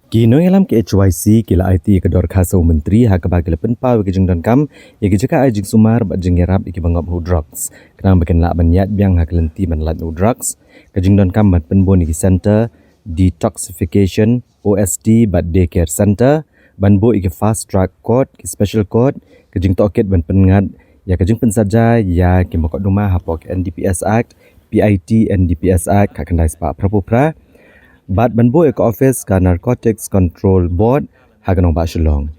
Kino alam ke HYC kila IT ke dor khasa menteri ha ke bagi lepen pau ke jeng don kam ya ke jeka ai jeng sumar ba jeng yarap ke bangap hu drugs kenang beken la banyat biang ha kelenti man lat hu drugs ke jeng don kam mat penbon ki center detoxification OST bat daycare center ban bo ke fast track court ke special court ke jeng toket ban pengat ya ke jeng pensaja ya ke makot rumah ha pok NDPS Act PIT NDPS Act ka kendai spa prapopra Bat banbo ke office ka Narcotics Control Board haganong ba Shillong.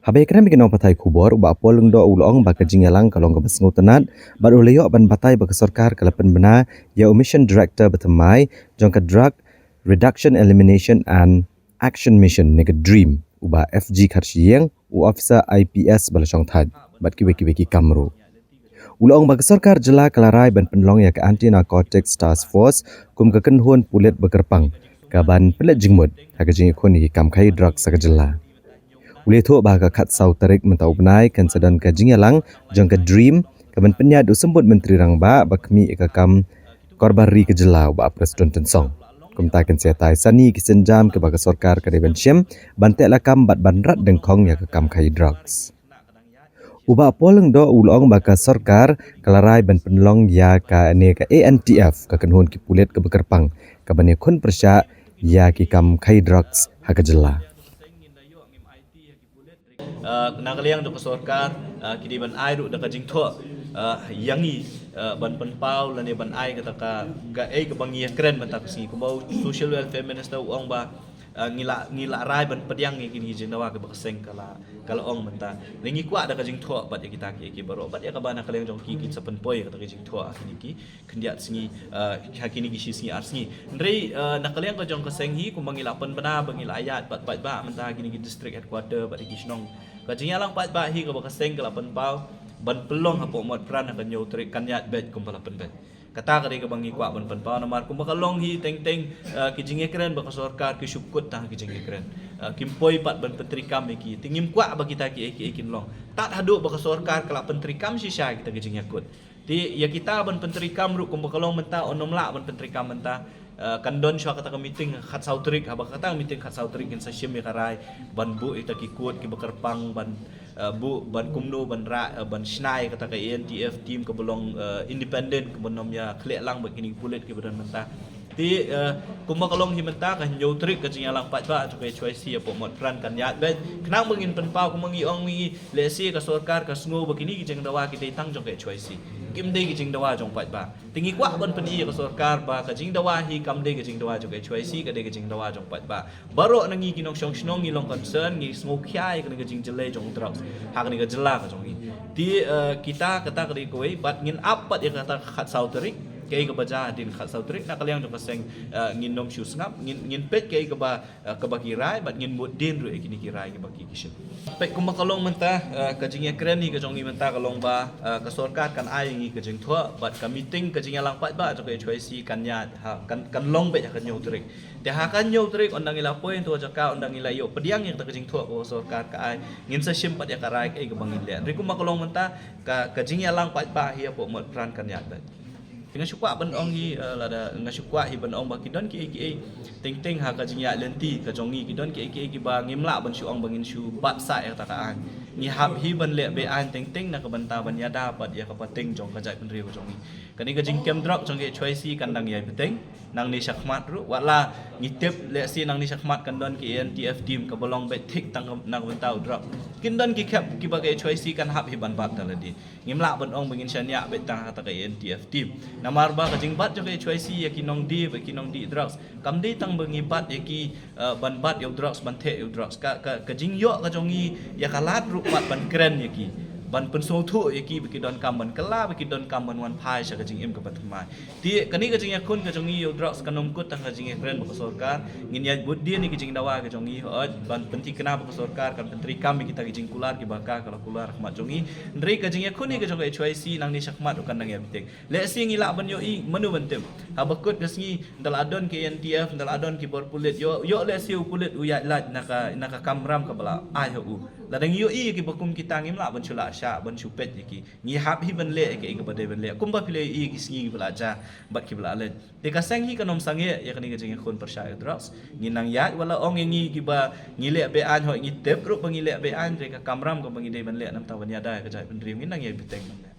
Habay kena bikin patai kubor ba polong do ulong ba kajingalang kalong ka basngo tenat bat uleyo ban batai ba kesorkar kalapan bena ya mission director batamai jong ka drug reduction elimination and action mission nega dream uba FG Karshiyeng u officer IPS balasong thad bat kiwe kamru. Ulong bagi sarkar jela kelarai ban penlong ya ke anti narcotics task force kum ke kenhun pulit bekerpang kaban pelet jingmut hak jing ikon ni kam kai drug sak jela. Uli tu bah ke kat sau tarik mentau benai kan sedan ke jingalang jong ke dream kaban penyad usembut menteri rangba bakmi ke kam korbari ke jela ba presiden tensong. Kum taken setai sani kisenjam ke bagi sarkar ke deben syem bantek lakam bat banrat dengkong ya ke kam kai drugs. Uba poleng do ulong baka sarkar kelarai ban penlong ya ka ne ka ANTF ka kenhun ki pulit ke bekerpang ka bane kun persya ya ki kam kai drugs ha ka jela. Nakaliang do sarkar kidi ban ai ru da ka jing tho yangi ban penpau lan ban ai kata ka ka bangi kren ban tak singi ko social welfare minister uang ba ngila rai ban pediang ngi kini jendawa ke bakaseng kala ong menta ngi kwa da ka jing tho bat ya kita ki baro bat ya ka bana kaliang jong ki sa penpoi kata ka jing tho kini ki kendiat singi hakini gi singi arsingi ndrei nakaliang ka jong kaseng hi ku mangila pen bana bangila ayat bat ba menta kini gi district headquarter bat ki snong ka jing alang bat ba hi ka bakaseng kala penpau ban pelong hapo mod pran ka nyotri kanyat bet kumpala penbet kata kari ke bangi kwa ban penpau namar kum bakalong hi teng ki jinge keren baka sarkar ki syukut tah ki jinge keren kimpoi pat ban penteri kam ki tingim kwa ba kita ki kin long tat hadu baka sarkar kala penteri kam si sya kita ki jinge kut ti ya kita ban penteri kam ru kum bakalong menta onom la ban penteri kam menta kandon sya kata ka meeting khat sautrik haba kata meeting khat sautrik kin sa syem karai ban bu ita ki kut ki bakarpang ban bu ban kumno ban ra ban snai kata ka ANTF team ke belong independent ke benom ya klek lang begini pulit ke badan mentah ti kumba kalong himenta ka nyotrik ka jingalang pat ba to ke choice ya pomot pran kan yat bet kenang mengin penpau kumangi ong mi lesi ka sarkar ka sngo begini ki jeng dawa ki tang jong ke choice kim de ki jing dawa jong pat ba tingi kwa ban pen ka sarkar ba ka jing dawa hi kam de ki jing dawa jong ke choice ka de ki jing dawa jong pat ba baro nangi kinong shong snong ni long concern ni sngo khyai ka jing jele jong drugs hak ni ka jela ka jong ti kita kata kri koi bat ngin apat ya kata khat sauterik kay ka baja din khat sautrik na kalyang jong kaseng ngin nom shoes ngap ngin pet kay ka ba kirai bat ngin mut din ru kini kirai ka baki kishin pet kum makalong menta ka jing ekren ni ka jong ni menta kalong ba ka sarkar kan ai ngi ka jing thua bat ka meeting ka jing lang pat ba jong ke choice kan ya kan long be ka nyu trik te ha kan nyu trik ondang ila poin to jaka ondang ila yo pediang yang ta ka jing thua ko sarkar ka ai ngin sa sim pat ya karai kay ka bangin le ri kum makalong menta ka jing lang pat ba hi po mot pran kan ya ba dengan syukwa ban ong hi lada dengan syukwa hi ban ong ba kidon ki ting ha ka jingya lenti ka jongi kidon ki ba ngimla ban syu ong bangin syu bat sa ya ta ka ni hab hi ban le be an ting na ka banta ban ya da pat ya ka pating jong ka jai ban riu jongi kani ka jing kem drop jong ke choice kan dang ya beteng nang ni syakmat ru wala ngitip le si nang ni syakmat kan don ki NTF team ka bolong be tik tang nang bantau drop kindon ki kap ki ba ke choice kan hab hi ban bat taladi ngimla ban ong bangin syanya be tang ka ta ka NTF team namar ba ka jingbat jo ke choice ya kinong di drugs kam di tang bengibat ya ki ban bat yo drugs ban the yo drugs ka jing yo ka jongi ya kalat rupat ban kren ya ki ban penso thu ya ki beki don kam ban kala beki don kam ban wan phai sha ka jing im ka patmai ti kani ka jing ya kun ka jongi yo drugs kanom kut tang ka jing kren ba sarkar ngin ya bud dia ni ka jing dawa ka jongi ban penti kena ba sarkar kan pentri kam kita ka jing kular ki baka kalau kular khmat jongi ndrei ka jing ya kun ni ka jongi choice nang ni sakmat kan nang ya bitek le si ngila ban yo i menu bentem ha bakut ka singi dal adon ke NTF dal adon ki bor pulit yo le si pulit u ya lat naka kamram ka bala ai hu ladang yo i ki bakum kita ngim la ban chula sha ban chupet ki ngi hap hi ban le ki ga bade ban le kum ba pile i ki singi bala ja bat ki bala le te ka sang hi kanom sange ya kani ga jing khon persya drugs ngi nang ya wala ong ngi ki ba ngi le be an ho ngi tep ru ba ngi le be an re ka kamram ko ba ngi de ban le nam ta ban ya da ka jai ban rim ngi nang ye biteng ban le